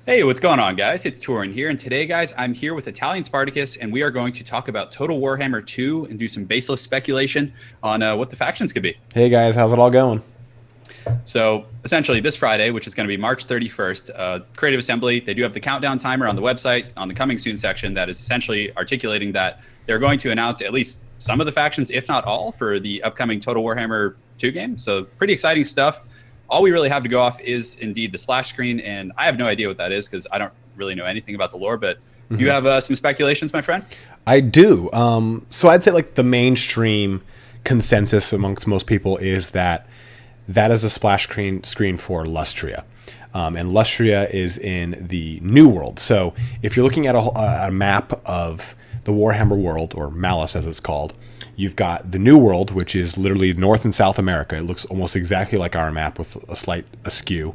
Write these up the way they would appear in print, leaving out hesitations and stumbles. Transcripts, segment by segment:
Hey, what's going on, guys? It's Turin here, and today, guys, I'm here with Italian Spartacus, and we are going to talk about Total Warhammer 2 and do some baseless speculation on what the factions could be. Hey guys, how's it all going? So, essentially, this Friday, which is going to be March 31st, Creative Assembly, they do have the countdown timer on the website on the Coming Soon section that is essentially articulating that they're going to announce at least some of the factions, if not all, for the upcoming Total Warhammer 2 game. So, pretty exciting stuff. All we really have to go off is indeed the splash screen, and I have no idea what that is because I don't really know anything about the lore. But do you have some speculations, my friend? I do. So I'd say like the mainstream consensus amongst most people is that that is a splash screen for Lustria. And Lustria is in the New World. So if you're looking at a map of the Warhammer world, or Malice as it's called, you've got the New World, which is literally North and South America. It looks almost exactly like our map with a slight askew.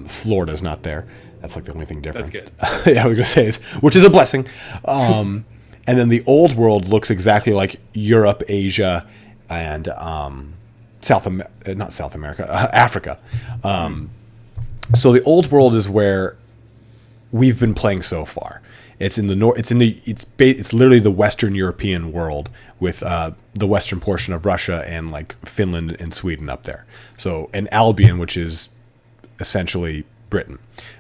Florida's not there. That's like the only thing different. That's good. Yeah, I was going to say, which is a blessing. And then the Old World looks exactly like Europe, Asia, and not South America, Africa. So the Old World is where we've been playing so far. It's in the north. It's literally the Western European world with the western portion of Russia and like Finland and Sweden up there. So and Albion, which is essentially Britain,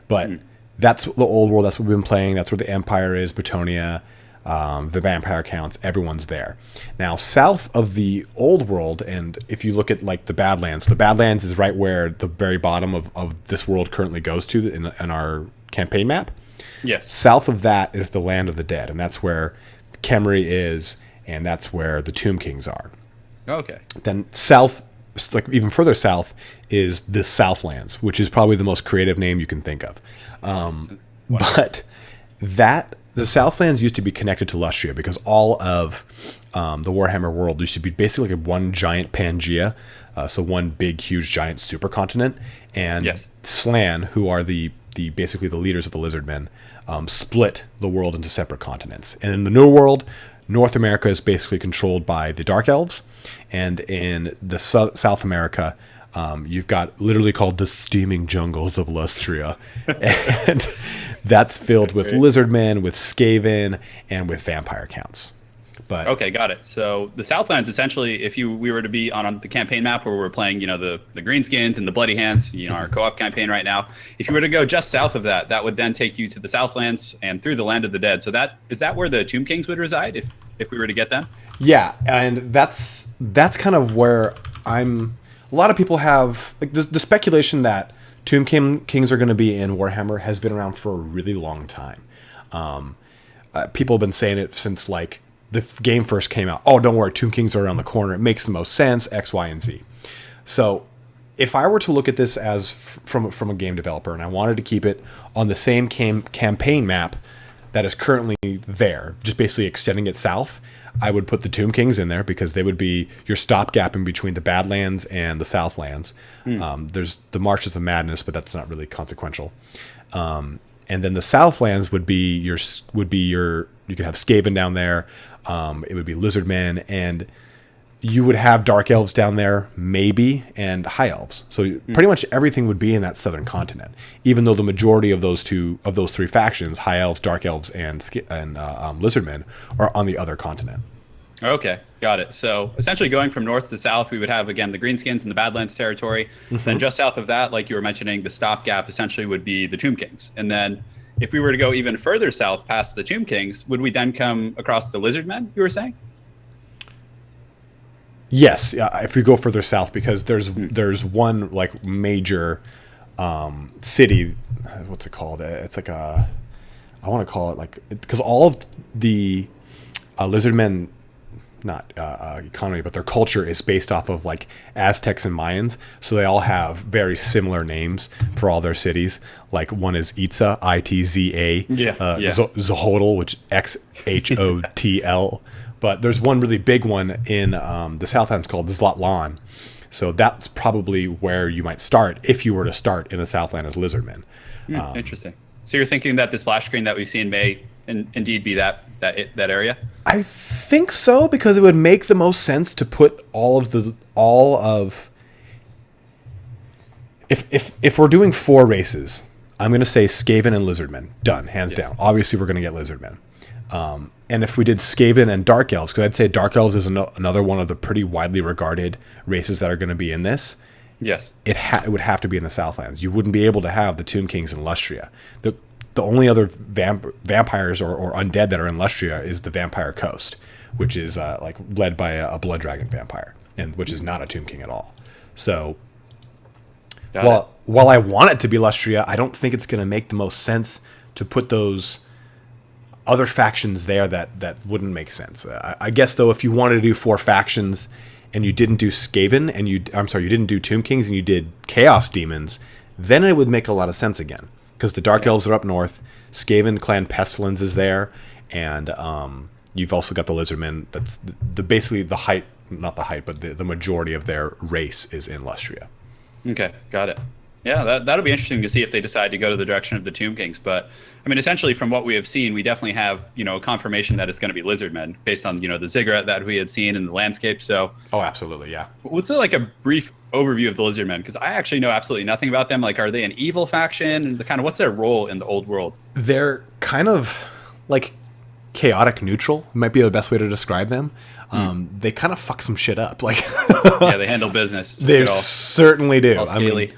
but that's the old world. That's what we've been playing. That's where the Empire is, Britonia, the vampire counts. Everyone's there. Now south of the old world, and if you look at like the Badlands is right where the very bottom of this world currently goes to in our campaign map. Yes. South of that is the land of the dead, and that's where Khemri is, and that's where the Tomb Kings are. Okay. Then south, like even further south, is the Southlands, which is probably the most creative name you can think of. But the Southlands used to be connected to Lustria because all of the Warhammer world used to be basically like one giant Pangea, so one big, huge, giant supercontinent, and Yes. Slan, who are the basically the leaders of the Lizardmen, split the world into separate continents. And in the New World, North America is basically controlled by the Dark Elves, and in the South America, you've got literally called the steaming jungles of Lustria, and that's filled with Lizardmen, with Skaven, and with vampire counts. But Okay, got it. So the Southlands, essentially, if we were to be on the campaign map where we're playing, the Greenskins and the Bloody Hands, our co-op campaign right now, if you were to go just south of that, that would then take you to the Southlands and through the Land of the Dead. So is that where the Tomb Kings would reside if we were to get them? yeah, and that's kind of where I'm. A lot of people have like the speculation that Kings are going to be in Warhammer has been around for a really long time. People have been saying it since like the game first came out. Oh, don't worry, Tomb Kings are around the corner. It makes the most sense. X, Y, and Z. So, if I were to look at this as from a game developer, and I wanted to keep it on the same campaign map that is currently there, just basically extending it south, I would put the Tomb Kings in there because they would be your stopgap in between the Badlands and the Southlands. There's the Marshes of Madness, but that's not really consequential. And then the Southlands would be your you could have Skaven down there. It would be Lizardmen, and you would have Dark Elves down there, maybe, and High Elves. So pretty much everything would be in that southern continent, even though the majority of those three factions, High Elves, Dark Elves, and Lizardmen, are on the other continent. Okay, got it. So essentially going from north to south, we would have, again, the Greenskins and the Badlands territory. Then just south of that, like you were mentioning, the stopgap essentially would be the Tomb Kings. And then if we were to go even further south past the Tomb Kings, would we then come across the Lizardmen, you were saying? Yes, if we go further south, because there's one like major city. What's it called? It's like I want to call it like because all of the Lizardmen, not economy, but their culture is based off of like Aztecs and Mayans. So they all have very similar names for all their cities. Like one is Itza, Itza, Zahotl, which Xhotl. But there's one really big one in the Southlands called Zlatlan. So that's probably where you might start if you were to start in the Southland as Lizardmen. Interesting. So you're thinking that the splash screen that we've seen may indeed be that area? I think so, because it would make the most sense to put all of if we're doing 4 races, I'm going to say Skaven and Lizardmen. Done, hands down. Obviously, we're going to get Lizardmen. And if we did Skaven and Dark Elves, because I'd say Dark Elves is another one of the pretty widely regarded races that are going to be in this. Yes. It would have to be in the Southlands. You wouldn't be able to have the Tomb Kings in Lustria. The only other vampires or undead that are in Lustria is the Vampire Coast, which is like led by a blood dragon vampire, and which is not a Tomb King at all. So while I want it to be Lustria, I don't think it's going to make the most sense to put those other factions there that wouldn't make sense. I guess though, if you wanted to do 4 factions and you didn't do Skaven and you didn't do Tomb Kings and you did Chaos Demons, then it would make a lot of sense again, because the Dark Elves are up north, Skaven Clan Pestilence is there, and you've also got the Lizardmen. That's basically the majority of their race is in Lustria. Okay, got it. Yeah, that'll be interesting to see if they decide to go to the direction of the Tomb Kings. But I mean, essentially, from what we have seen, we definitely have confirmation that it's going to be Lizardmen based on the ziggurat that we had seen in the landscape. So absolutely, yeah. What's like a brief overview of the Lizardmen? Because I actually know absolutely nothing about them. Like, are they an evil faction? And what's their role in the old world? They're kind of like chaotic neutral. Might be the best way to describe them. They kind of fuck some shit up. Like, yeah, they handle business. They certainly do. All scaly.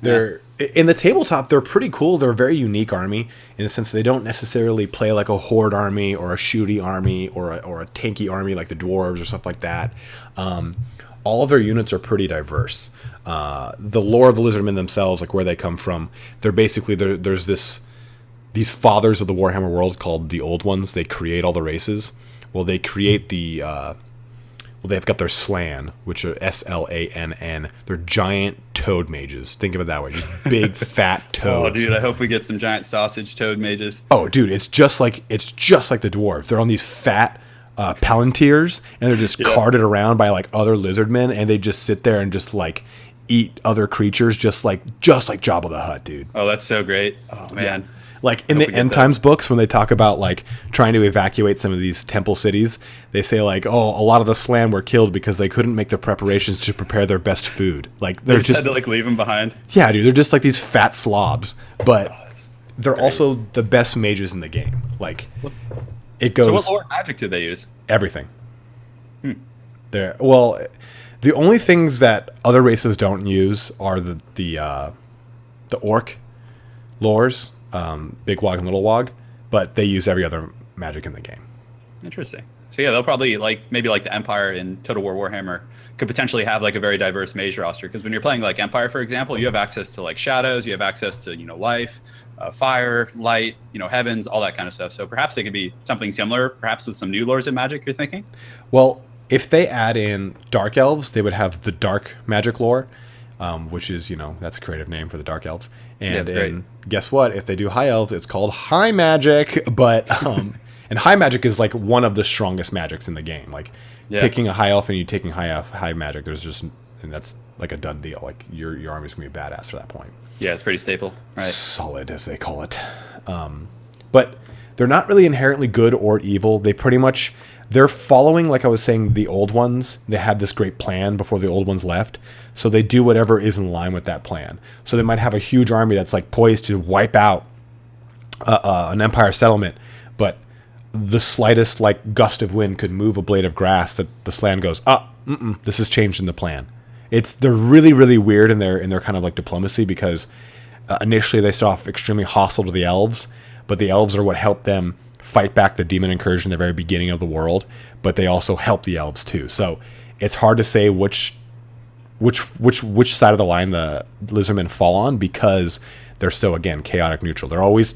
They're in the tabletop. They're pretty cool. They're a very unique army in the sense they don't necessarily play like a horde army or a shooty army or a tanky army like the dwarves or stuff like that. All of their units are pretty diverse. The lore of the Lizardmen themselves, like where they come from, they're basically there's these fathers of the Warhammer world called the Old Ones. They create all the races. Well, they create they've got their Slann, which are Slann. They're giant toad mages. Think of it that way. Just big, fat toads. Oh, dude, I hope we get some giant sausage toad mages. Oh, dude, it's just like the dwarves. They're on these fat palantirs, and they're just carted around by like other lizardmen, and they just sit there and just like eat other creatures, just like Jabba the Hutt, dude. Oh, that's so great. Oh, man. Yeah. Like in the End Times books, when they talk about like trying to evacuate some of these temple cities, they say like, oh, a lot of the Slann were killed because they couldn't make the preparations to prepare their best food. Like they just had to like leave them behind. Yeah, dude, they're just like these fat slobs, but they're also the best mages in the game. Like it goes. So what lore magic do they use? Everything. The only things that other races don't use are the orc lores. Big Wog and Little Wog, but they use every other magic in the game. Interesting. So yeah, they'll probably maybe like the Empire in Total War Warhammer could potentially have like a very diverse mage roster, because when you're playing like Empire, for example, you have access to like shadows, you have access to life, fire, light, heavens, all that kind of stuff. So perhaps they could be something similar, perhaps with some new lores of magic. You're thinking? Well, if they add in Dark Elves, they would have the Dark Magic lore, which is that's a creative name for the Dark Elves. And guess what? If they do High Elves, it's called High Magic. But and High Magic is like one of the strongest magics in the game. Like picking a High Elf and you taking High Magic, and that's like a done deal. Like your army's gonna be badass for that point. Yeah, it's pretty staple. Right. Solid, as they call it. But they're not really inherently good or evil. They're following, like I was saying, the Old Ones. They had this great plan before the Old Ones left. So they do whatever is in line with that plan. So they might have a huge army that's like poised to wipe out an Empire settlement, but the slightest like gust of wind could move a blade of grass that the Slann goes, this has changed in the plan. They're really, really weird in their kind of like diplomacy, because initially they start off extremely hostile to the Elves, but the Elves are what helped them fight back the demon incursion at the very beginning of the world, but they also help the Elves too. So it's hard to say which side of the line the Lizardmen fall on, because they're so, again, chaotic neutral. They're always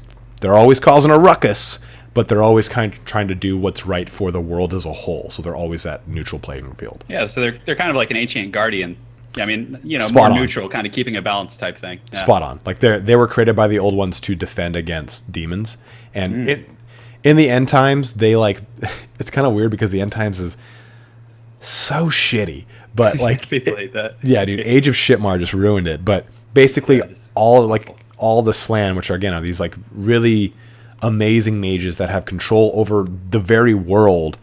causing a ruckus, but they're always kind of trying to do what's right for the world as a whole. So they're always that neutral playing field. Yeah, so they're kind of like an ancient guardian. I mean, Spot more on. neutral, kind of keeping a balance type thing. Yeah. Spot on. Like they were created by the Old Ones to defend against demons, and in the End Times, they like it's kind of weird because the End Times is so shitty. But like, people hate that. Yeah, dude, Age of Shitmar just ruined it. But basically, all the Slann, which are these like really amazing mages that have control over the very world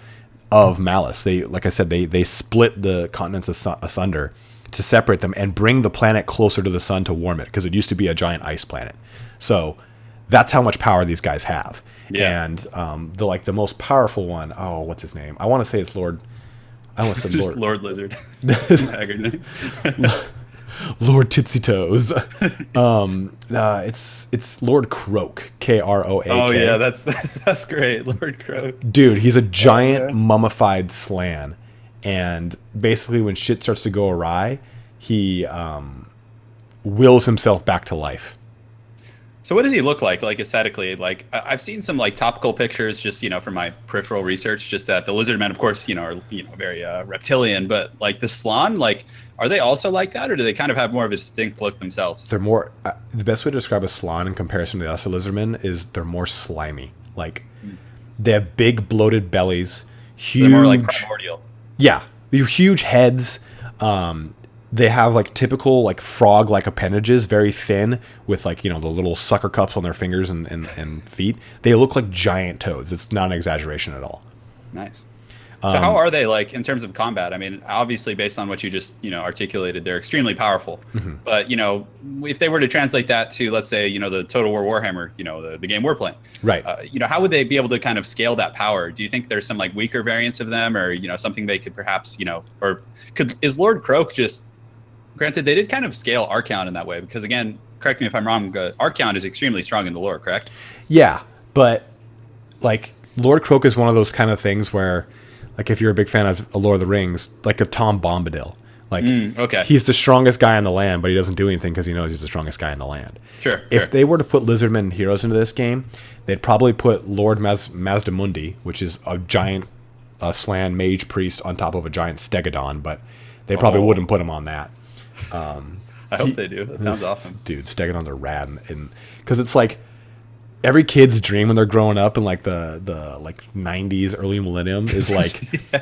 of Malice. They, like I said, they split the continents asunder to separate them and bring the planet closer to the sun to warm it, because it used to be a giant ice planet. So that's how much power these guys have. Yeah. And the most powerful one, oh, what's his name? I want to say it's Lord. I almost said Just Lord. Lord Lizard. Haggard name. Lord Tipsy Toes. It's Lord Croak. Kroak. Oh yeah, that's great, Lord Croak. Dude, he's a giant yeah. mummified slan, and basically when shit starts to go awry, he wills himself back to life. So what does he look like aesthetically? Like I've seen some like topical pictures, just from my peripheral research. Just that the Lizardmen, of course, are very reptilian, but like the Slan, like are they also like that, or do they kind of have more of a distinct look themselves? They're more. The best way to describe a slan in comparison to the other Lizardmen is they're more slimy. Like they have big bloated bellies, huge. So they're more like primordial. Yeah, they're huge heads. They have like typical like frog-like appendages, very thin, with like the little sucker cups on their fingers and feet. They look like giant toads. It's not an exaggeration at all. Nice. So how are they like in terms of combat? I mean, obviously based on what you just articulated, they're extremely powerful. Mm-hmm. But if they were to translate that to, let's say, the Total War Warhammer, the game we're playing, right? How would they be able to kind of scale that power? Do you think there's some like weaker variants of them, or something they could perhaps or is Lord Croak just? Granted, they did kind of scale Archaon in that way because, again, correct me if I'm wrong, Archaon is extremely strong in the lore, correct? Yeah, but like Lord Croak is one of those kind of things where, like, if you're a big fan of Lord of the Rings, like a Tom Bombadil, like okay. He's the strongest guy in the land, but he doesn't do anything because he knows he's the strongest guy in the land. Sure. If they were to put Lizardmen heroes into this game, they'd probably put Lord Mazdamundi, which is a giant slan mage priest on top of a giant stegodon, but they probably wouldn't put him on that. I hope they do. That sounds awesome. Dude, stegodons are rad, and because it's like every kid's dream when they're growing up in like the like 90s, early millennium is like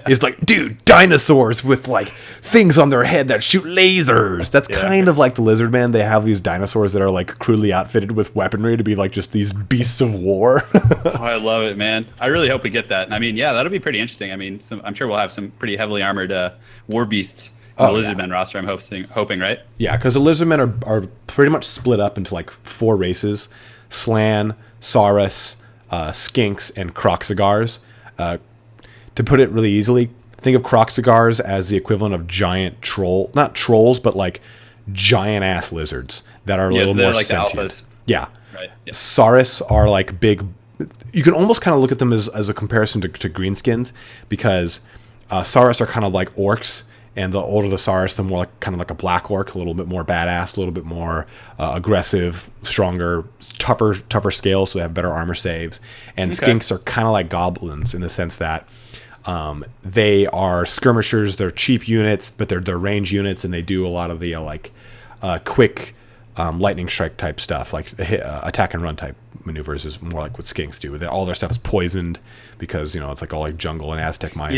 is like, dude, dinosaurs with like things on their head that shoot lasers. That's kind of like the Lizardmen. They have these dinosaurs that are like crudely outfitted with weaponry to be like just these beasts of war. I love it, man. I really hope we get that. And I mean, yeah, that'll be pretty interesting. I mean, I'm sure we'll have some pretty heavily armored war beasts. The Lizardmen roster, I'm hoping, right? Yeah, because the Lizardmen are pretty much split up into like 4 races: Slan, Saurus, Skinks, and Croxigars. To put it really easily, think of Croxigars as the equivalent of giant not trolls, but like giant ass lizards that are a little more like sentient. Yeah. Right. Yeah. Saurus are like big. You can almost kind of look at them as a comparison to greenskins, because Saurus are kind of like orcs. And the older the Saurus, the more like kind of like a black orc, a little bit more badass, a little bit more aggressive, stronger, tougher scales, so they have better armor saves. And Skinks are kind of like goblins in the sense that they are skirmishers. They're cheap units, but they're range units, and they do a lot of the quick lightning strike type stuff, like attack and run type maneuvers is more like what Skinks do. All their stuff is poisoned because it's like all like jungle and Aztec mine.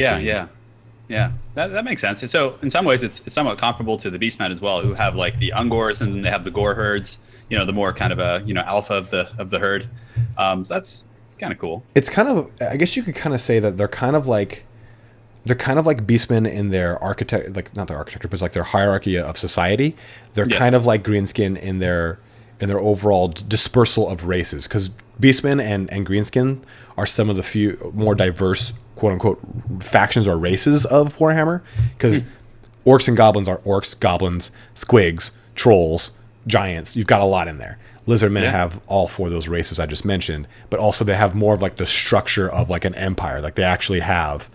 Yeah, that makes sense. So in some ways, it's somewhat comparable to the Beastmen as well, who have like the Ungors, and then they have the Gore herds. The more kind of a alpha of the herd. So it's kind of cool. It's kind of, I guess you could kind of say that they're kind of like Beastmen in their architect, like not their architecture, but like their hierarchy of society. They're kind of like Greenskin in their overall dispersal of races, because Beastmen and Greenskin are some of the few more diverse, quote unquote, factions or races of Warhammer, because orcs and goblins are orcs, goblins, squigs, trolls, giants. You've got a lot in there. Lizardmen have all 4 of those races I just mentioned, but also they have more of like the structure of like an empire. Like they actually have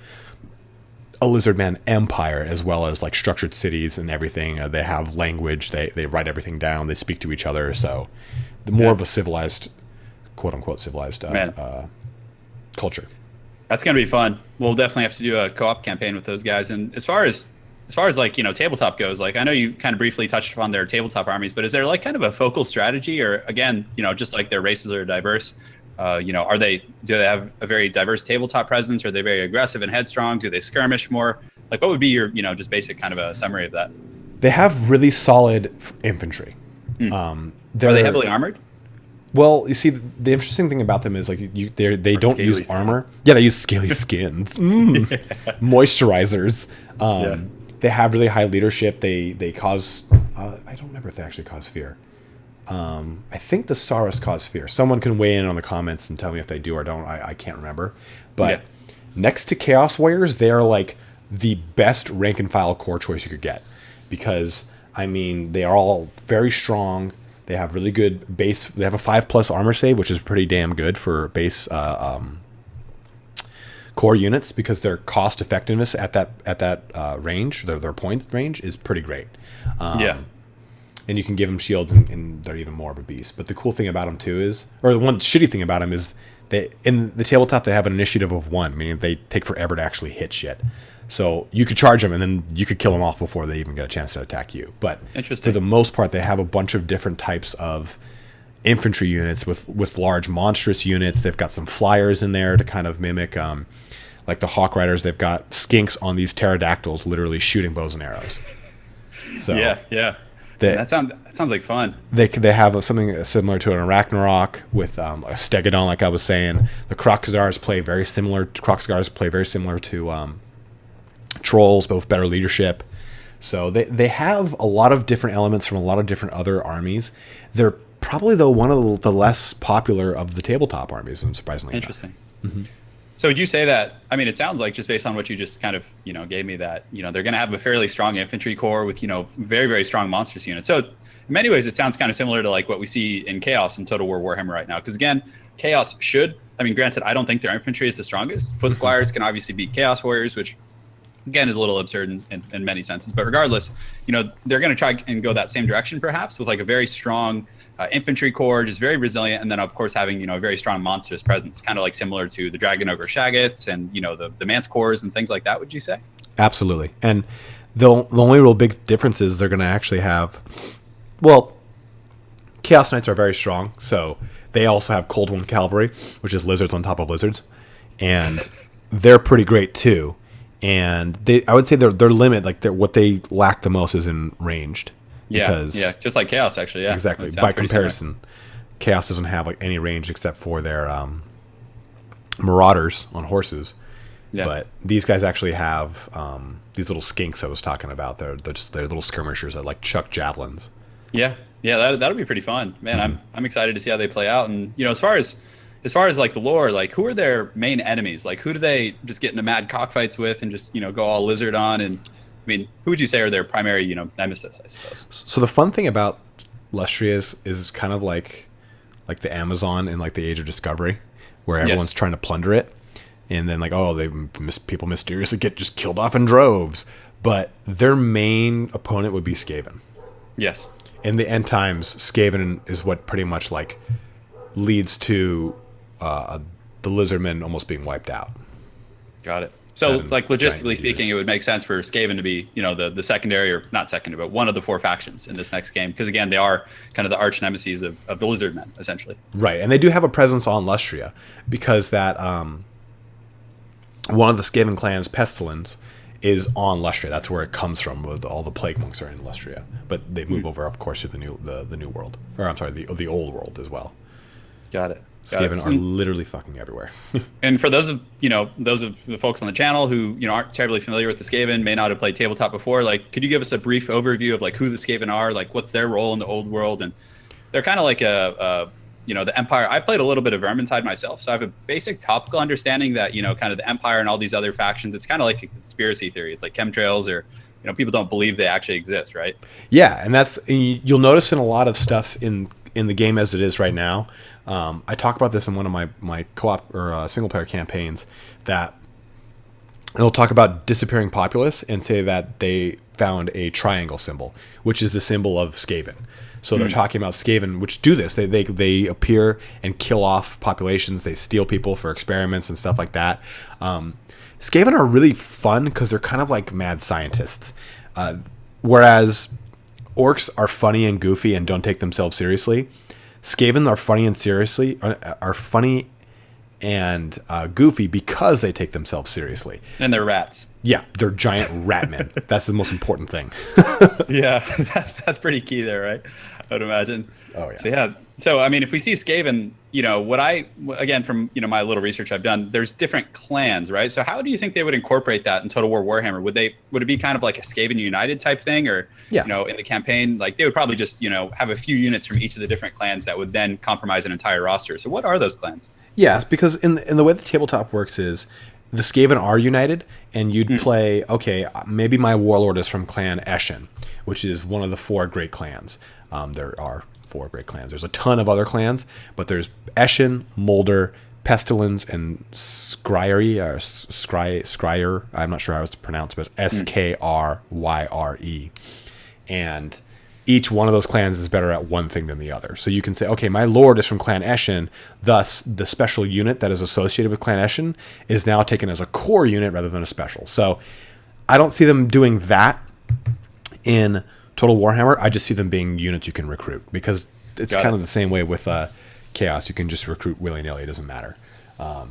a Lizardman empire, as well as like structured cities and everything. They have language. They write everything down. They speak to each other. So the more of a civilized, quote unquote, civilized culture. That's going to be fun. We'll definitely have to do a co-op campaign with those guys. And as far as like, tabletop goes, like I know you kind of briefly touched upon their tabletop armies, but is there like kind of a focal strategy, or again, just like their races are diverse, do they have a very diverse tabletop presence? Are they very aggressive and headstrong? Do they skirmish more? Like what would be your, just basic kind of a summary of that? They have really solid infantry. Are they heavily armored? Well, you see, the interesting thing about them is like they don't use armor. Yeah, they use scaly skins, moisturizers. They have really high leadership. They cause. I don't remember if they actually cause fear. I think the Saurus cause fear. Someone can weigh in on the comments and tell me if they do or don't. I can't remember. But next to Chaos Warriors, they are like the best rank and file core choice you could get. Because, I mean, they are all very strong. They have really good base. They have a 5+ armor save, which is pretty damn good for base core units, because their cost effectiveness at that range, their point range, is pretty great. And you can give them shields, and they're even more of a beast. But the cool thing about them too is, or the one shitty thing about them is, they in the tabletop they have an initiative of 1, meaning they take forever to actually hit shit. So you could charge them, and then you could kill them off before they even get a chance to attack you. But for the most part, they have a bunch of different types of infantry units with large monstrous units. They've got some flyers in there to kind of mimic, like the Hawk Riders. They've got skinks on these pterodactyls, literally shooting bows and arrows. So that sounds like fun. They have something similar to an Arachnarok with a Stegodon, like I was saying. The Kroxigars play very similar. To Trolls, but with better leadership. So they have a lot of different elements from a lot of different other armies. They're probably one of the less popular of the tabletop armies, surprisingly. Interesting. Mm-hmm. So would you say that, I mean, it sounds like, just based on what you just kind of, gave me, that, they're going to have a fairly strong infantry core with, very, very strong monstrous units. So in many ways, it sounds kind of similar to like what we see in Chaos and Total War Warhammer right now. Because again, Chaos granted, I don't think their infantry is the strongest. Foot Squires can obviously beat Chaos Warriors, which again is a little absurd in many senses. But regardless, they're going to try and go that same direction, perhaps, with like a very strong infantry core, just very resilient, and then of course having a very strong monstrous presence, kind of like similar to the Dragon Ogre Shaggots and the Mance cores and things like that. Would you say? Absolutely. And the only real big difference is they're going to actually have, Chaos Knights are very strong, so they also have Cold One Cavalry, which is lizards on top of lizards, and they're pretty great too. And I would say their limit, like what they lack the most, is in ranged. Just like Chaos, actually. Yeah, exactly. By comparison, Chaos doesn't have like any range except for their Marauders on horses. Yeah. But these guys actually have these little skinks I was talking about. They're little skirmishers that like chuck javelins. Yeah, that'll be pretty fun, man. Mm-hmm. I'm excited to see how they play out. And as far as like the lore, like who are their main enemies? Like who do they just get into mad cockfights with and just go all lizard on? And I mean, who would you say are their primary nemesis, I suppose? So the fun thing about Lustria is kind of like the Amazon in like the Age of Discovery, where everyone's trying to plunder it, and then like people mysteriously get just killed off in droves. But their main opponent would be Skaven. Yes. In the end times, Skaven is what pretty much like leads to the Lizardmen almost being wiped out. Got it. So, like, logistically speaking, it would make sense for Skaven to be, the secondary, or not secondary, but one of the 4 factions in this next game. Because, again, they are kind of the arch nemesis of the Lizardmen, essentially. Right. And they do have a presence on Lustria, because that one of the Skaven clans, Pestilence, is on Lustria. That's where it comes from. All the plague monks are in Lustria. But they move over, of course, to the new world. Or, I'm sorry, the old world as well. Got it. Skaven are literally fucking everywhere. And for those of the folks on the channel who aren't terribly familiar with the Skaven, may not have played tabletop before, like, could you give us a brief overview of like who the Skaven are, like what's their role in the old world? And they're kind of like the Empire. I played a little bit of Vermintide myself, so I have a basic topical understanding that kind of the Empire and all these other factions, it's kind of like a conspiracy theory. It's like chemtrails, or people don't believe they actually exist, right? Yeah, and you'll notice in a lot of stuff in the game as it is right now. I talk about this in one of my co-op or single player campaigns, that it'll talk about disappearing populace and say that they found a triangle symbol, which is the symbol of Skaven. So they're talking about Skaven, which do this. They appear and kill off populations. They steal people for experiments and stuff like that. Skaven are really fun because they're kind of like mad scientists, whereas orcs are funny and goofy and don't take themselves seriously. Skaven are funny and goofy because they take themselves seriously. And they're rats. Yeah, they're giant rat men. That's the most important thing. Yeah, that's pretty key there, right? I would imagine. Oh, yeah. So I mean, if we see Skaven, what again, from, my little research I've done, there's different clans, right? So how do you think they would incorporate that in Total War Warhammer? Would it be kind of like a Skaven United type thing, or, Yeah. in the campaign, like they would probably just, have a few units from each of the different clans that would then compromise an entire roster. So what are those clans? Yes, because in the way the tabletop works is the Skaven are united, and you'd play, okay, maybe my warlord is from Clan Eshin, which is one of the 4 great clans. There are 4 great clans. There's a ton of other clans, but there's Eshin, Molder, Pestilence, and Skryre, or Skryre. I'm not sure how it's pronounced, but Skryre. And each one of those clans is better at one thing than the other. So you can say, okay, my lord is from Clan Eshin, thus the special unit that is associated with Clan Eshin is now taken as a core unit rather than a special. So I don't see them doing that in Total Warhammer. I just see them being units you can recruit, because it's kind of the same way with Chaos. You can just recruit willy-nilly. It doesn't matter. How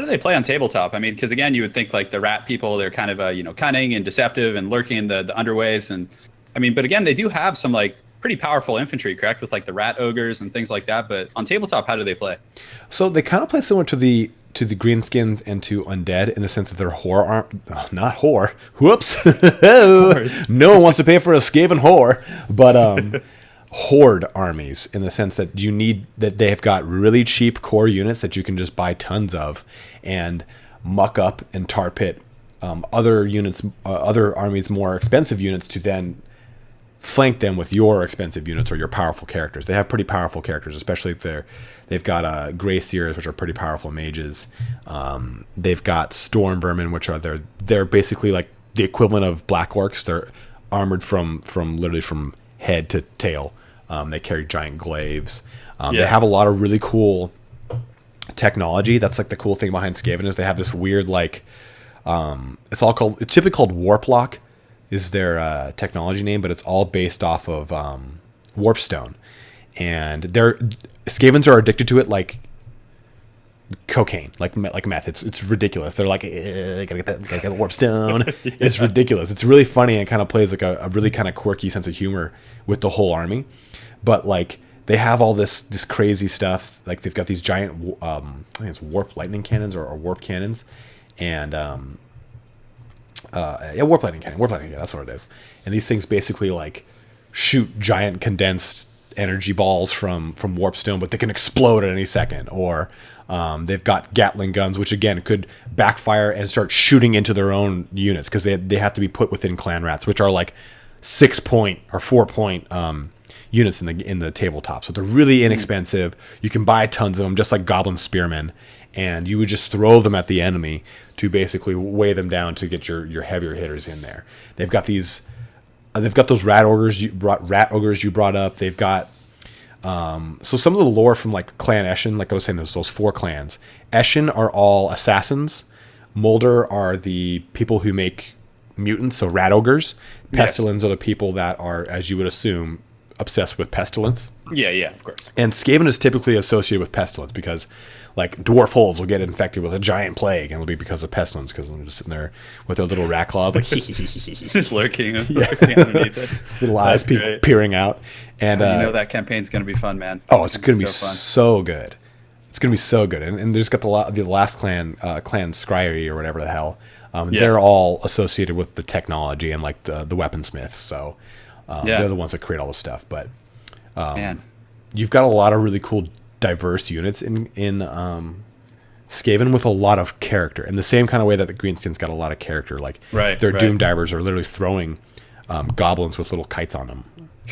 do they play on tabletop? I mean, because again, you would think like the rat people, they're kind of cunning and deceptive and lurking in the underways, and I mean, but again, they do have some like pretty powerful infantry, correct, with like the rat ogres and things like that. But on tabletop, how do they play? So they kind of play similar to the greenskins and to undead, in the sense that they're not whore. Whoops! No one wants to pay for a Skaven whore, but horde armies, in the sense that they have got really cheap core units that you can just buy tons of and muck up and tar pit other units, other armies, more expensive units, to then flank them with your expensive units or your powerful characters. They have pretty powerful characters, especially if they've got Grey Seers, which are pretty powerful mages. They've got Storm Vermin, which are they're basically like the equivalent of Black Orcs. They're armored from literally from head to tail. They carry giant glaives. They have a lot of really cool technology. That's like the cool thing behind Skaven, is they have this weird like it's typically called Warp Lock is their technology name, but it's all based off of Warpstone, and Skavens are addicted to it like cocaine, like meth. It's ridiculous. They're like, gotta get the Warpstone. It's ridiculous. It's really funny, and kind of plays like a really kind of quirky sense of humor with the whole army. But like they have all this crazy stuff. Like they've got these giant, I think it's warp lightning cannons or warp cannons, and warp lightning cannon. That's what it is. And these things basically like shoot giant condensed energy balls from Warpstone, but they can explode at any second. Or they've got Gatling guns, which again could backfire and start shooting into their own units, because they have to be put within clan rats, which are like 6-point or 4-point units in the tabletop. So they're really inexpensive. You can buy tons of them, just like Goblin Spearmen, and you would just throw them at the enemy to basically weigh them down to get your heavier hitters in there. They've got those rat ogres you brought up. They've got so some of the lore from like Clan Eshin, like I was saying, those 4 clans. Eshin are all assassins. Molder are the people who make mutants, so rat ogres. Pestilence are the people that are, as you would assume, obsessed with pestilence. Yeah, of course. And Skaven is typically associated with pestilence, because like dwarf holes will get infected with a giant plague, and it'll be because of pestilence, because they're just sitting there with their little rat claws, like just lurking underneath it. Little eyes peering out. And that campaign's gonna be fun, man. Oh, it's gonna be so good. It's gonna be so good. And there's got the last clan, Clan Skryre or whatever the hell. They're all associated with the technology and like the weaponsmiths. So they're the ones that create all the stuff. But man, you've got a lot of really cool, diverse units in Skaven with a lot of character, in the same kind of way that the Greenskins got a lot of character. Like their Doom Divers are literally throwing goblins with little kites on them.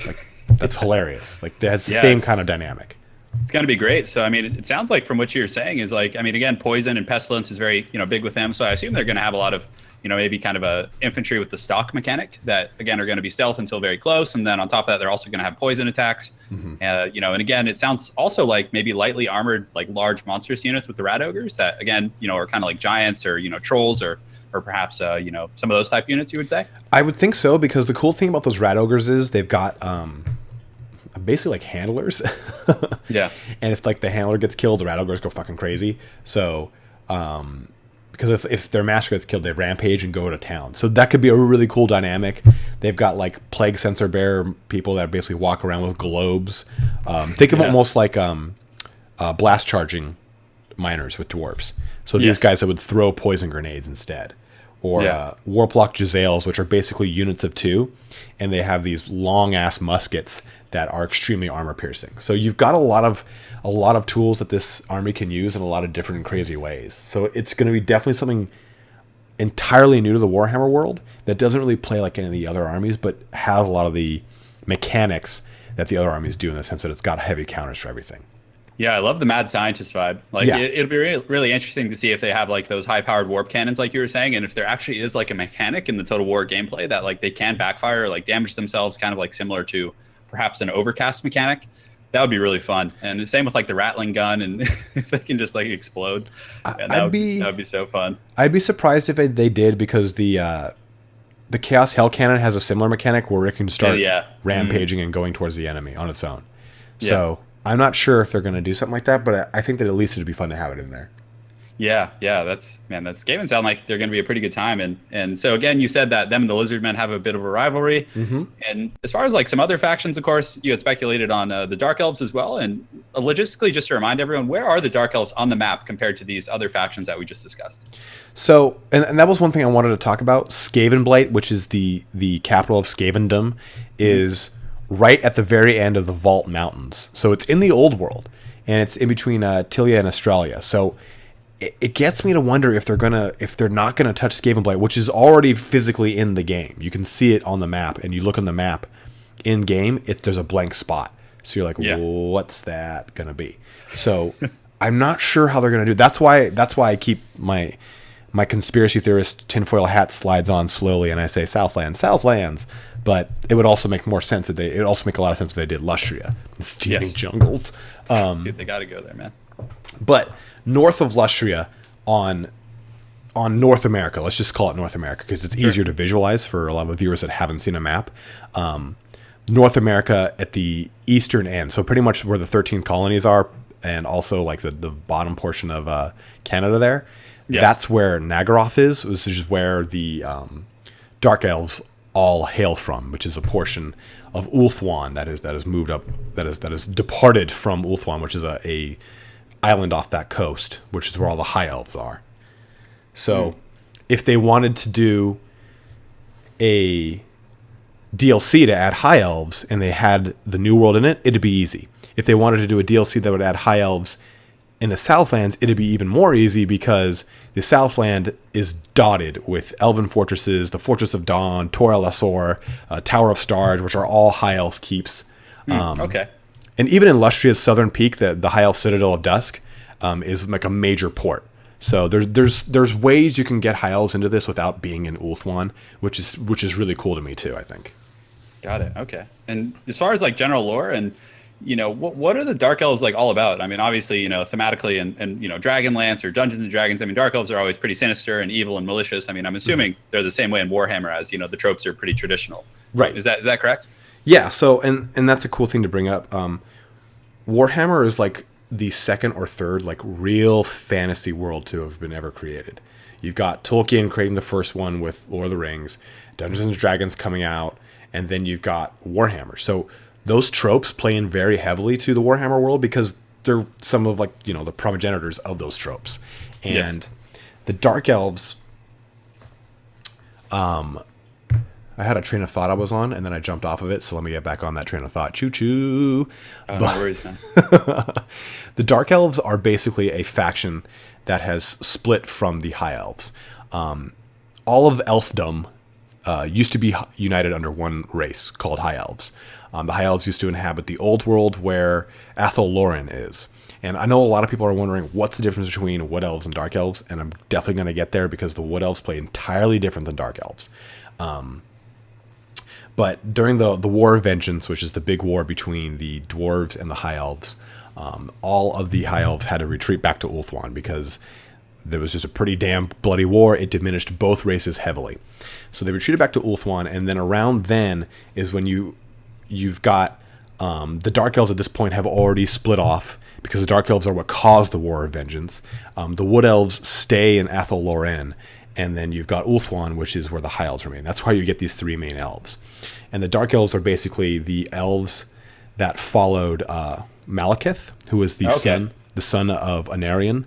Like that's hilarious. Like that's the same kind of dynamic. It's going to be great. So, I mean, it sounds like from what you're saying is like, I mean, again, poison and pestilence is very, big with them. So I assume they're going to have a lot of, maybe kind of a infantry with the stalk mechanic that, again, are going to be stealth until very close. And then on top of that, they're also going to have poison attacks. Mm-hmm. And again, it sounds also like maybe lightly armored, like large monstrous units with the rat ogres that, again, are kind of like giants or, trolls or perhaps, some of those type units, you would say? I would think so, because the cool thing about those rat ogres is they've got basically like handlers. Yeah. And if like the handler gets killed, the rat ogres go fucking crazy. So because if their master gets killed, they rampage and go to town. So that could be a really cool dynamic. They've got like plague sensor bearer people that basically walk around with globes. Think of it almost like blast charging miners with dwarves. So these guys that would throw poison grenades instead. Or Warplock Jezzails, which are basically units of 2, and they have these long-ass muskets that are extremely armor-piercing. So you've got a lot of tools that this army can use in a lot of different and crazy ways. So it's going to be definitely something entirely new to the Warhammer world that doesn't really play like any of the other armies, but has a lot of the mechanics that the other armies do in the sense that it's got heavy counters for everything. Yeah, I love the mad scientist vibe. Like, it'll be really, really interesting to see if they have like those high-powered warp cannons, like you were saying, and if there actually is like a mechanic in the Total War gameplay that like they can backfire or like damage themselves, kind of like similar to perhaps an overcast mechanic. That would be really fun. And the same with like the rattling gun, and if they can just like explode, that would be so fun. I'd be surprised if they did, because the Chaos Hell Cannon has a similar mechanic where it can start rampaging and going towards the enemy on its own. So I'm not sure if they're going to do something like that, but I think that at least it'd be fun to have it in there. Yeah, that's Skaven sound like they're going to be a pretty good time. And so again, you said that them and the Lizardmen have a bit of a rivalry. Mm-hmm. And as far as like some other factions, of course, you had speculated on the Dark Elves as well. And logistically, just to remind everyone, where are the Dark Elves on the map compared to these other factions that we just discussed? So, and that was one thing I wanted to talk about. Skavenblight, which is the capital of Skavendom, is right at the very end of the Vault Mountains. So it's in the old world, and it's in between Tilia and Australia. So it gets me to wonder if they're not gonna touch Skavenblight, which is already physically in the game. You can see it on the map, and you look on the map in game, there's a blank spot. So you're like, what's that gonna be? So I'm not sure how they're gonna do. That's why I keep my conspiracy theorist tinfoil hat slides on slowly, and I say Southlands. But it would also make more sense it would also make a lot of sense if they did Lustria, steaming jungles. Dude, they got to go there, man. But north of Lustria, on North America, let's just call it North America because it's easier to visualize for a lot of the viewers that haven't seen a map. North America at the eastern end, so pretty much where the 13 colonies are, and also like the bottom portion of Canada there. Yes. That's where Nagaroth is. This is where the Dark Elves all hail from, which is a portion of Ulthuan that has moved up, that is departed from Ulthuan, which is a island off that coast, which is where all the High Elves are. So if they wanted to do a DLC to add High Elves and they had the New World in it, it'd be easy. If they wanted to do a DLC that would add High Elves in the Southlands, it'd be even more easy because the Southland is dotted with elven fortresses, the Fortress of Dawn, Tor El Asor, Tower of Stars, which are all High Elf keeps. Okay. And even in Lustria's southern peak, the High Elf Citadel of Dusk is like a major port. So there's ways you can get High Elves into this without being in Ulthuan, which is really cool to me too, I think. Got it. Okay. And as far as like general lore and what are the Dark Elves like all about? I mean, obviously, thematically and Dragonlance or Dungeons and Dragons, I mean, Dark Elves are always pretty sinister and evil and malicious. I mean, I'm assuming they're the same way in Warhammer as, the tropes are pretty traditional. Right. Is that correct? Yeah. So, and that's a cool thing to bring up. Warhammer is like the second or third, like real fantasy world to have been ever created. You've got Tolkien creating the first one with Lord of the Rings, Dungeons and Dragons coming out, and then you've got Warhammer. So those tropes play in very heavily to the Warhammer world because they're some of like, the progenitors of those tropes. And the Dark Elves, I had a train of thought I was on and then I jumped off of it. So let me get back on that train of thought. Choo choo. Oh, no worries, man. The Dark Elves are basically a faction that has split from the High Elves. All of Elfdom used to be united under one race called High Elves. The High Elves used to inhabit the old world where Athel Loren is. And I know a lot of people are wondering what's the difference between Wood Elves and Dark Elves, and I'm definitely going to get there because the Wood Elves play entirely different than Dark Elves. But during the War of Vengeance, which is the big war between the Dwarves and the High Elves, all of the High Elves had to retreat back to Ulthuan because there was just a pretty damn bloody war. It diminished both races heavily. So they retreated back to Ulthuan, and then around then is when you've got the Dark Elves at this point have already split off because the Dark Elves are what caused the War of Vengeance. The Wood Elves stay in Athel Loren, and then you've got Ulthuan, which is where the High Elves remain. That's why you get these three main elves. And the Dark Elves are basically the elves that followed Malekith, who was the son the son of Anarion.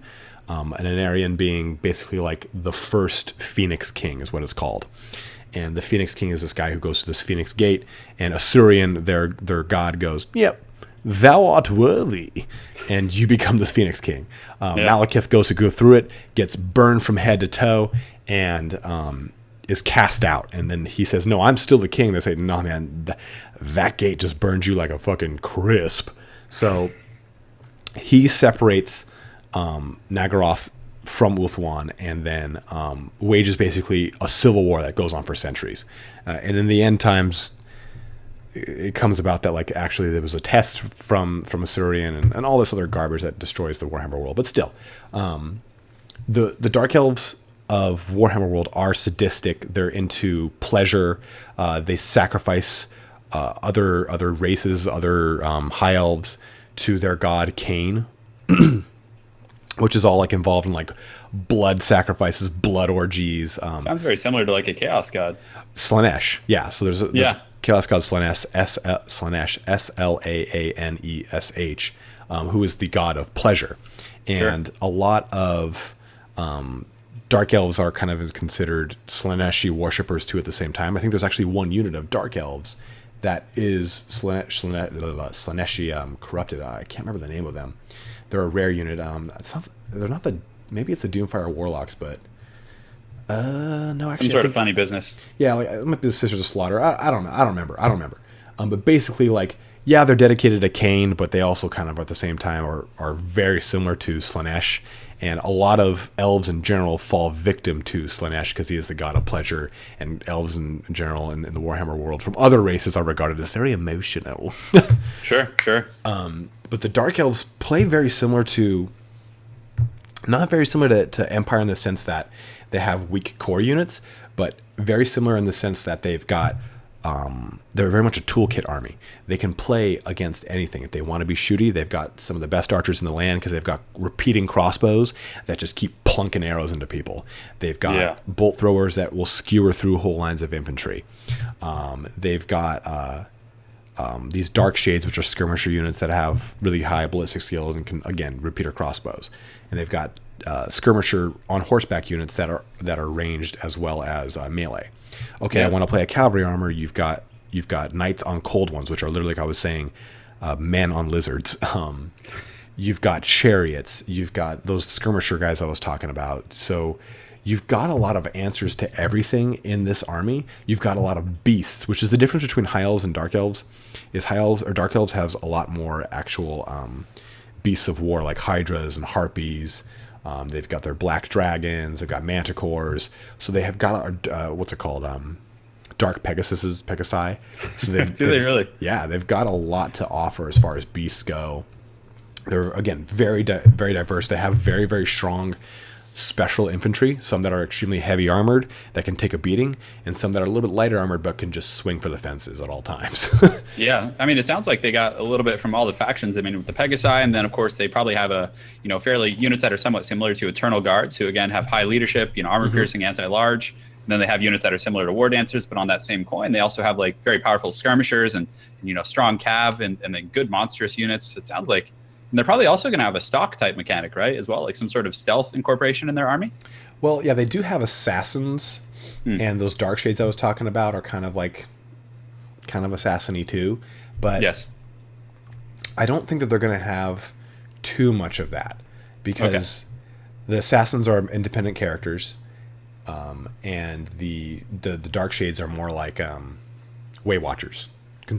An Anarion being basically like the first Phoenix King is what it's called. And the Phoenix King is this guy who goes to this Phoenix Gate, and Asurion, their god, goes, "Yep, thou art worthy," and you become this Phoenix King. Malekith goes to go through it, gets burned from head to toe, and is cast out. And then he says, "No, I'm still the king." They say, "No, man, that gate just burned you like a fucking crisp." So he separates Nagaroth from Ulthuan, and then wages basically a civil war that goes on for centuries. And in the end times, it comes about that like actually there was a test from Asurion and all this other garbage that destroys the Warhammer world. But still, the Dark Elves of Warhammer world are sadistic. They're into pleasure. They sacrifice other races, other high elves to their god Cain. Which is all like involved in like blood sacrifices, blood orgies. Sounds very similar to like a chaos god. Slaanesh, yeah. So there's chaos god Slaanesh, Slaanesh, who is the god of pleasure, and a lot of dark elves are kind of considered Slaaneshi worshippers too. At the same time, I think there's actually one unit of dark elves that is Slaaneshi corrupted. I can't remember the name of them. They're a rare unit. They're not the. Maybe it's the Doomfire Warlocks, but no, actually, some sort of funny business. Yeah, like it might be the Sisters of Slaughter. I don't know. I don't remember. But basically, like, yeah, they're dedicated to Cain, but they also kind of at the same time are very similar to Slaanesh. And a lot of elves in general fall victim to Slaanesh because he is the god of pleasure, and elves in general in the Warhammer world from other races are regarded as very emotional. Sure. But the Dark Elves play very similar to, not very similar to Empire in the sense that they have weak core units, but very similar in the sense that they've got, they're very much a toolkit army. They can play against anything. If they want to be shooty, they've got some of the best archers in the land because they've got repeating crossbows that just keep plunking arrows into people. They've got bolt throwers that will skewer through whole lines of infantry. They've got these dark shades, which are skirmisher units that have really high ballistic skills and can, again, repeater crossbows. And they've got skirmisher on horseback units that are ranged as well as melee. Okay, I want to play a cavalry armor. You've got knights on cold ones, which are literally, like I was saying, men on lizards. You've got chariots. You've got those skirmisher guys I was talking about. So you've got a lot of answers to everything in this army. You've got a lot of beasts, which is the difference between high elves and dark elves. Is high elves or dark elves has a lot more actual beasts of war, like hydras and harpies. They've got their black dragons. They've got manticores. So they have got what's it called? Dark Pegasi. So Do they really? Yeah, they've got a lot to offer as far as beasts go. They're again very diverse. They have very, very strong special infantry, some that are extremely heavy armored that can take a beating, and some that are a little bit lighter armored but can just swing for the fences at all times. Yeah, I mean, it sounds like they got a little bit from all the factions. I mean, with the Pegasi, and then of course they probably have fairly units that are somewhat similar to Eternal Guards, who again have high leadership, armor piercing, anti-large. And then they have units that are similar to War Dancers, but on that same coin, they also have like very powerful skirmishers and strong cav and then good monstrous units. It sounds like. And they're probably also going to have a stock type mechanic, right, as well, like some sort of stealth incorporation in their army. Well, yeah, they do have assassins, and those dark shades I was talking about are kind of assassin-y too. But yes, I don't think that they're going to have too much of that because the assassins are independent characters, and the dark shades are more like Way Watchers.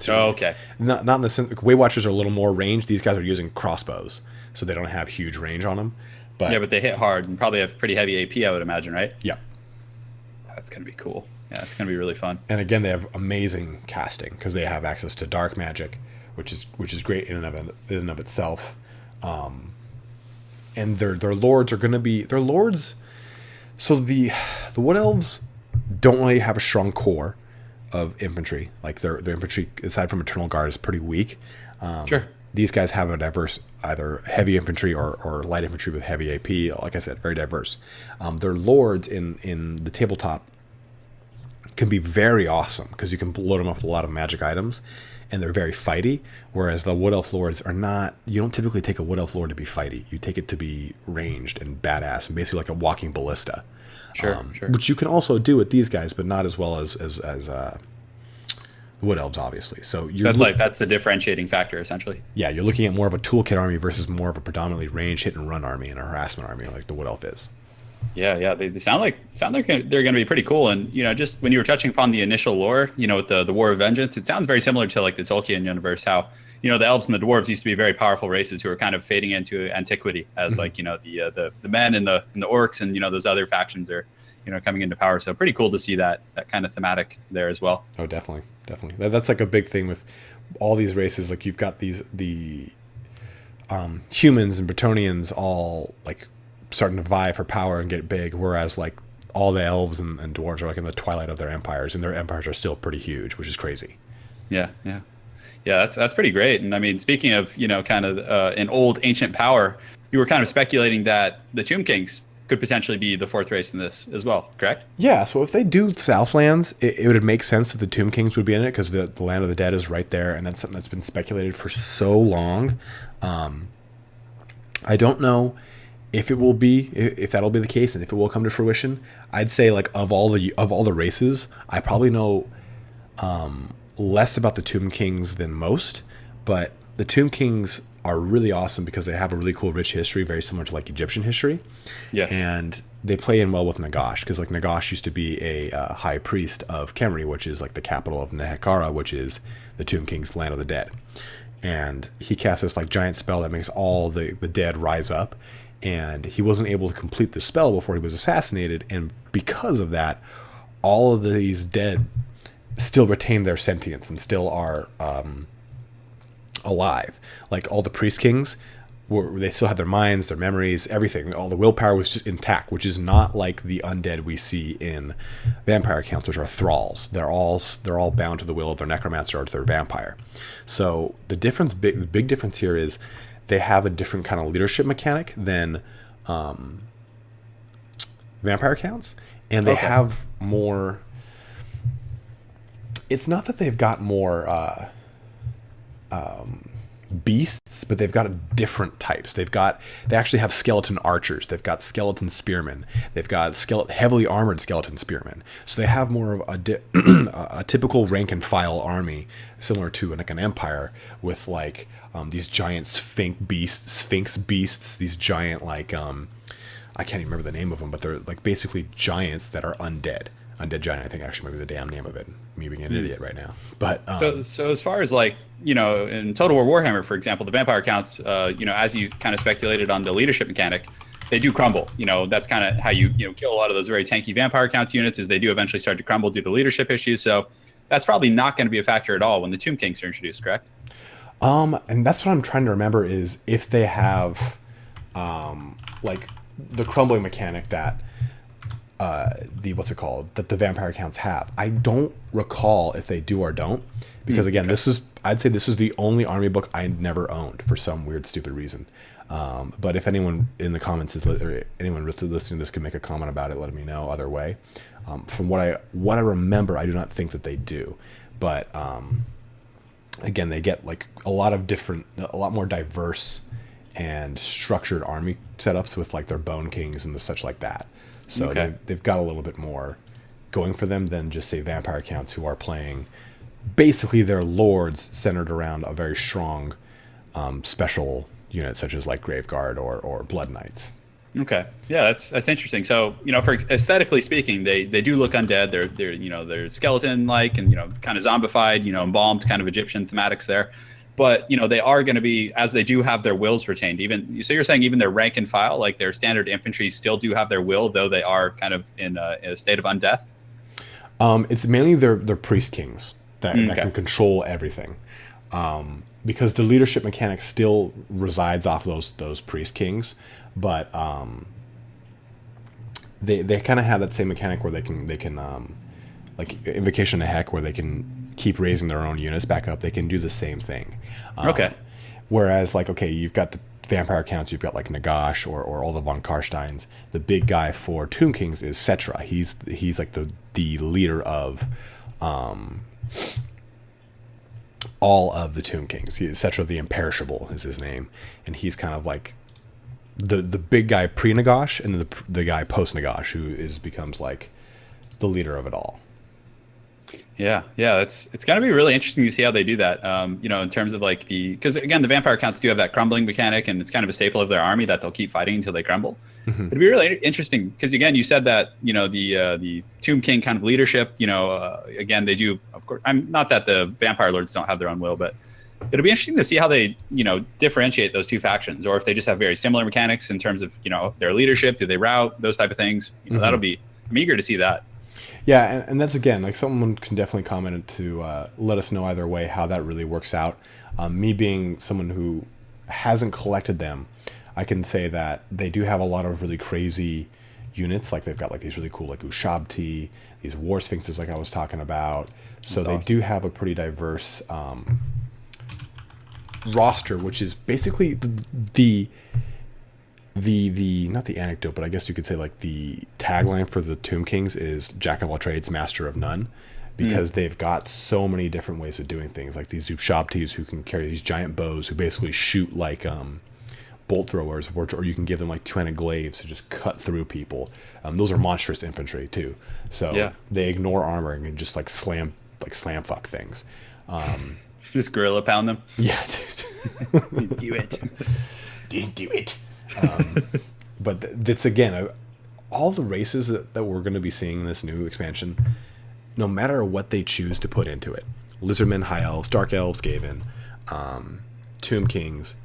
Oh, okay. Not in the sense. Way Watchers are a little more range. These guys are using crossbows, so they don't have huge range on them. But they hit hard and probably have pretty heavy AP, I would imagine, right? Yeah. That's gonna be cool. Yeah, it's gonna be really fun. And again, they have amazing casting because they have access to dark magic, which is great in and of itself. And their lords are gonna be their lords. So the Wood Elves don't really have a strong core of infantry. Like their infantry, aside from Eternal Guard, is pretty weak. Sure. These guys have a diverse, either heavy infantry or light infantry with heavy AP. Like I said, very diverse. Their lords in the tabletop can be very awesome because you can load them up with a lot of magic items. and they're very fighty. Whereas the Wood Elf Lords are not. You don't typically take a Wood Elf Lord to be fighty. You take it to be ranged and badass, and basically like a walking ballista. Sure. Which you can also do with these guys, but not as well as Wood Elves, obviously. So that's the differentiating factor, essentially. Yeah, you're looking at more of a toolkit army versus more of a predominantly range hit and run army and a harassment army like the Wood Elf is. Yeah, they sound like they're going to be pretty cool. And just when you were touching upon the initial lore, with the War of Vengeance, it sounds very similar to like the Tolkien universe. How the elves and the dwarves used to be very powerful races who were kind of fading into antiquity as like the men and the orcs and those other factions are coming into power. So pretty cool to see that kind of thematic there as well. Oh, definitely. That's like a big thing with all these races. Like you've got the humans and Bretonians all like starting to vie for power and get big, whereas like all the elves and dwarves are like in the twilight of their empires, and their empires are still pretty huge, which is crazy. Yeah. That's pretty great. And I mean, speaking of kind of an old ancient power, you were kind of speculating that the Tomb Kings could potentially be the fourth race in this as well, correct? Yeah, so if they do Southlands, it would make sense that the Tomb Kings would be in it, because the Land of the Dead is right there, and that's something that's been speculated for so long. I don't know if it will be, if that'll be the case, and if it will come to fruition. I'd say like of all the races, I probably know less about the Tomb Kings than most, but the Tomb Kings are really awesome because they have a really cool, rich history, very similar to like Egyptian history. Yes. And they play in well with Nagash, because like Nagash used to be a high priest of Khemri, which is like the capital of Nehekhara, which is the Tomb King's Land of the Dead. And he cast this like giant spell that makes all the dead rise up. And he wasn't able to complete the spell before he was assassinated. And because of that, all of these dead still retain their sentience and still are alive. Like all the priest kings, they still have their minds, their memories, everything. All the willpower was just intact, which is not like the undead we see in vampire counts, which are thralls. They're all bound to the will of their necromancer or to their vampire. So the big difference here is they have a different kind of leadership mechanic than vampire counts, and they have more. It's not that they've got more beasts, but they've got different types. They actually have skeleton archers. They've got skeleton spearmen. They've got heavily armored skeleton spearmen. So they have more of a typical rank and file army, similar to like an empire, with like these giant sphinx beasts. These giant like I can't even remember the name of them, but they're like basically giants that are undead. Undead Giant, I think, actually might be the damn name of it. Me being an idiot right now. But so as far as like in Total War Warhammer, for example, the vampire counts, as you kind of speculated on the leadership mechanic, they do crumble. That's kind of how you kill a lot of those very tanky vampire counts units, is they do eventually start to crumble due to leadership issues. So that's probably not going to be a factor at all when the Tomb Kings are introduced, correct? And that's what I'm trying to remember, is if they have like the crumbling mechanic that that the vampire counts have. I don't recall if they do or don't, because again, I'd say this is the only army book I never owned for some weird, stupid reason. But if anyone in the comments or anyone listening to this could make a comment about it, let me know either way. From what I remember, I do not think that they do, but again, they get like a lot more diverse and structured army setups with like their Bone Kings and the such like that. So they've got a little bit more going for them than just, say, vampire counts, who are playing basically their lords centered around a very strong special unit, such as like Graveguard or Blood Knights. Okay, yeah, that's interesting. So for aesthetically speaking, they do look undead. They're skeleton like and kind of zombified, embalmed, kind of Egyptian thematics there. But they are going to be, as they do have their wills retained. So you're saying even their rank and file, like their standard infantry, still do have their will, though they are kind of in a state of undeath. It's mainly their priest kings that can control everything, because the leadership mechanic still resides off those priest kings, but they kind of have that same mechanic where they can like Invocation to Heck, where they can keep raising their own units back up. They can do the same thing. Whereas you've got the vampire counts, you've got like Nagash or all the von Karsteins. The big guy for Tomb Kings is Cetra. He's like the leader of all of the Tomb Kings. Cetra the Imperishable is his name, and he's kind of like the big guy pre-Nagash, and then the guy post-Nagash who becomes like the leader of it all. Yeah, it's going to be really interesting to see how they do that. In terms of like because again, the vampire counts do have that crumbling mechanic, and it's kind of a staple of their army that they'll keep fighting until they crumble. Mm-hmm. It'd be really interesting because again, you said that the Tomb King kind of leadership. Again, they do. Of course, I'm not that the vampire lords don't have their own will, but it'll be interesting to see how they differentiate those two factions, or if they just have very similar mechanics in terms of their leadership. Do they route those type of things? Mm-hmm. That'll be. I'm eager to see that. Yeah, and that's, again, like someone can definitely comment to let us know either way how that really works out. Me being someone who hasn't collected them, I can say that they do have a lot of really crazy units. Like they've got like these really cool like Ushabti, these War Sphinxes like I was talking about. So they do have a pretty diverse roster, which is basically the not the anecdote, but I guess you could say like the tagline for the Tomb Kings is Jack of all trades, master of none, because they've got so many different ways of doing things. Like these Ushabtis who can carry these giant bows who basically shoot like bolt throwers, or you can give them like two-handed glaives to just cut through people. Those are monstrous infantry too, so they ignore armor and can just like slam fuck things. Just gorilla pound them. Yeah, dude. Do it. Didn't do it. But it's again all the races that we're going to be seeing in this new expansion, no matter what they choose to put into it, Lizardmen, High Elves, Dark Elves, Skaven, Tomb Kings,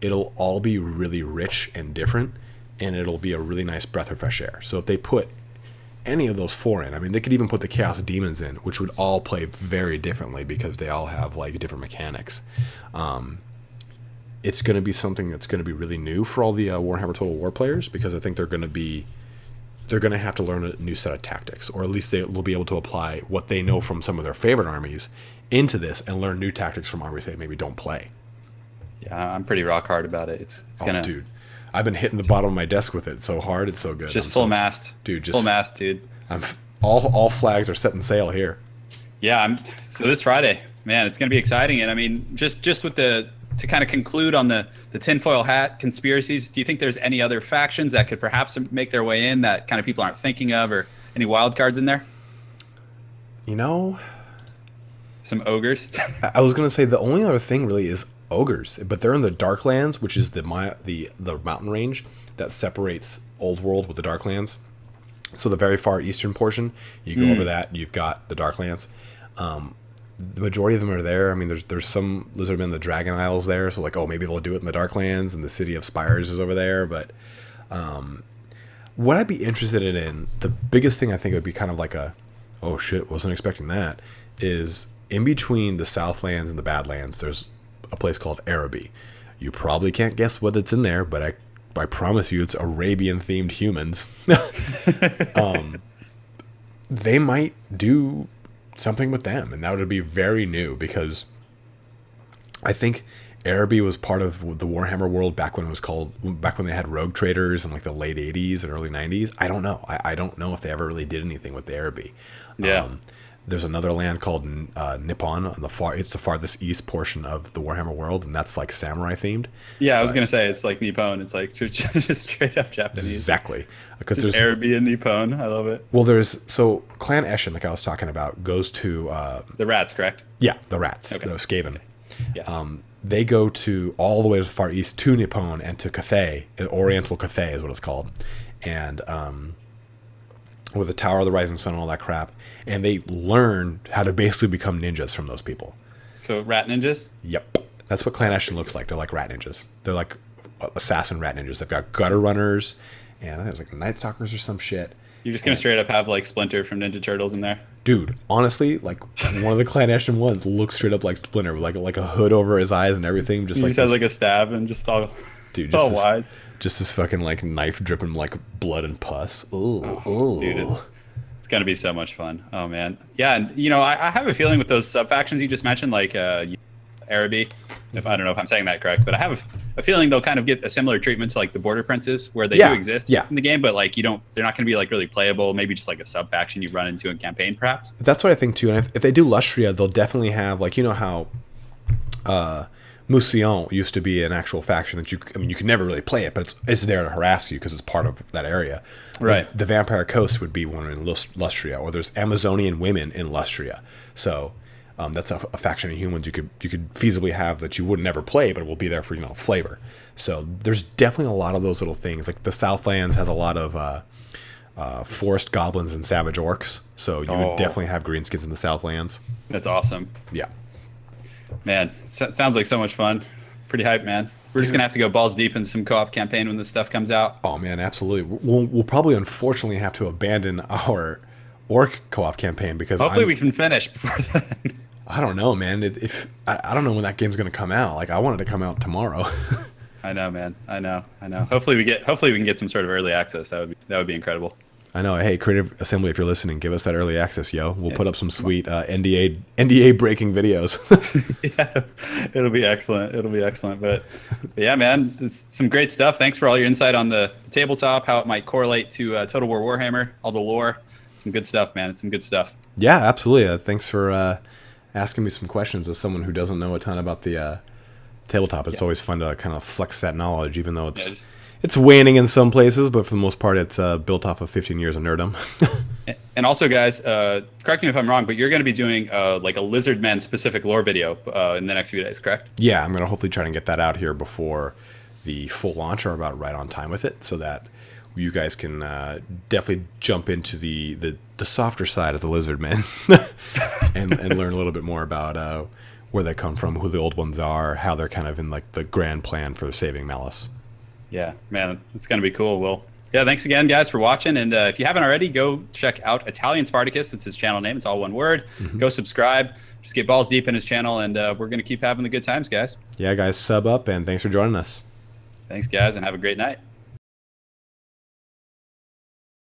it'll all be really rich and different, and it'll be a really nice breath of fresh air. So if they put any of those four in, I mean, they could even put the Chaos Demons in, which would all play very differently because they all have like different mechanics. It's going to be something that's going to be really new for all the Warhammer Total War players, because I think they're going to have to learn a new set of tactics, or at least they will be able to apply what they know from some of their favorite armies into this and learn new tactics from armies they maybe don't play. Yeah, I'm pretty rock hard about it. It's gonna. Dude, I've been hitting the bottom of my desk with it so hard. It's so good. Just full mast, dude. Just full mast, dude. All flags are setting sail here. Yeah, so this Friday, man, it's gonna be exciting. And I mean, just with to kind of conclude on the tinfoil hat conspiracies, do you think there's any other factions that could perhaps make their way in that kind of people aren't thinking of, or any wild cards in there? Some ogres. I was gonna say the only other thing really is ogres, but they're in the Darklands, which is the mountain range that separates Old World with the Darklands. So the very far eastern portion, you go over that, you've got the Darklands. The majority of them are there. I mean, there's some Lizardmen, the Dragon Isles there, so like, oh, maybe they'll do it in the Darklands, and the City of Spires is over there. But what I'd be interested in, the biggest thing I think would be kind of like oh shit, wasn't expecting that, is in between the Southlands and the Badlands, there's a place called Araby. You probably can't guess what it's in there, but I promise you it's Arabian-themed humans. They might do something with them, and that would be very new, because I think Araby was part of the Warhammer world back when they had rogue traders in like the late 80s and early 90s. I don't know. I don't know if they ever really did anything with the Araby. Yeah. There's another land called Nippon on it's the farthest east portion of the Warhammer world, and that's like samurai themed. Yeah, I was gonna say it's like Nippon. It's like just straight up Japanese. Exactly. Because there's Arabian Nippon. I love it. Well, so Clan Eshin, like I was talking about, goes to the rats, correct? Yeah, the rats. Okay. The Skaven. Yes. They go to all the way to the far east to Nippon and to Cathay. Oriental Cathay is what it's called, and with the Tower of the Rising Sun and all that crap. And they learn how to basically become ninjas from those people. So rat ninjas? Yep. That's what Clan Eshin looks like. They're like rat ninjas. They're like assassin rat ninjas. They've got gutter runners, and there's like night stalkers or some shit. You're just going to straight up have like Splinter from Ninja Turtles in there? Dude, honestly, like one of the Clan Eshin ones looks straight up like Splinter, with like a hood over his eyes and everything. He just has like a stab and just all, dude, all wise. Just this fucking like knife dripping like blood and pus. Ooh, dude, it's going to be so much fun. Oh, man. Yeah, and, I have a feeling with those sub-factions you just mentioned, like Araby, I don't know if I'm saying that correct, but I have a feeling they'll kind of get a similar treatment to, like, the Border Princes, where they do exist in the game, but, like, they're not going to be, like, really playable, maybe just, like, a sub-faction you run into in campaign, perhaps. That's what I think, too, and if they do Lustria, they'll definitely have, like, how Mousillon used to be an actual faction that you could never really play it, but it's there to harass you because it's part of that area. Right. The Vampire Coast would be one in Lustria, or there's Amazonian women in Lustria. So that's a faction of humans you could feasibly have that you would never play, but it will be there for flavor. So there's definitely a lot of those little things. Like the Southlands has a lot of forest goblins and savage orcs, so you would definitely have greenskins in the Southlands. That's awesome. Yeah. Man, sounds like so much fun. Pretty hyped, man. We're just going to have to go balls deep into some co-op campaign when this stuff comes out. Oh, man, absolutely. We'll probably, unfortunately, have to abandon our orc co-op campaign because hopefully we can finish before then. I don't know, man. I don't know when that game's going to come out. Like, I want it to come out tomorrow. I know, man. I know. Hopefully we can get some sort of early access. That would be incredible. I know. Hey, Creative Assembly, if you're listening, give us that early access, yo. We'll put up some sweet NDA breaking videos. Yeah, it'll be excellent. But yeah, man, it's some great stuff. Thanks for all your insight on the tabletop, how it might correlate to Total War Warhammer, all the lore. Some good stuff, man. It's some good stuff. Yeah, absolutely. Thanks for asking me some questions as someone who doesn't know a ton about the tabletop. It's always fun to kind of flex that knowledge, even though it's waning in some places, but for the most part, it's built off of 15 years of nerdom. And also, guys, correct me if I'm wrong, but you're going to be doing like a Lizardmen specific lore video in the next few days, correct? Yeah, I'm going to hopefully try and get that out here before the full launch, or about right on time with it, so that you guys can definitely jump into the softer side of the Lizardmen and learn a little bit more about where they come from, who the old ones are, how they're kind of in like the grand plan for saving Malice. Yeah, man, it's going to be cool. Well, yeah, thanks again, guys, for watching. And if you haven't already, go check out Italian Spartacus. It's his channel name. It's all one word. Mm-hmm. Go subscribe. Just get balls deep in his channel, and we're going to keep having the good times, guys. Yeah, guys, sub up, and thanks for joining us. Thanks, guys, and have a great night.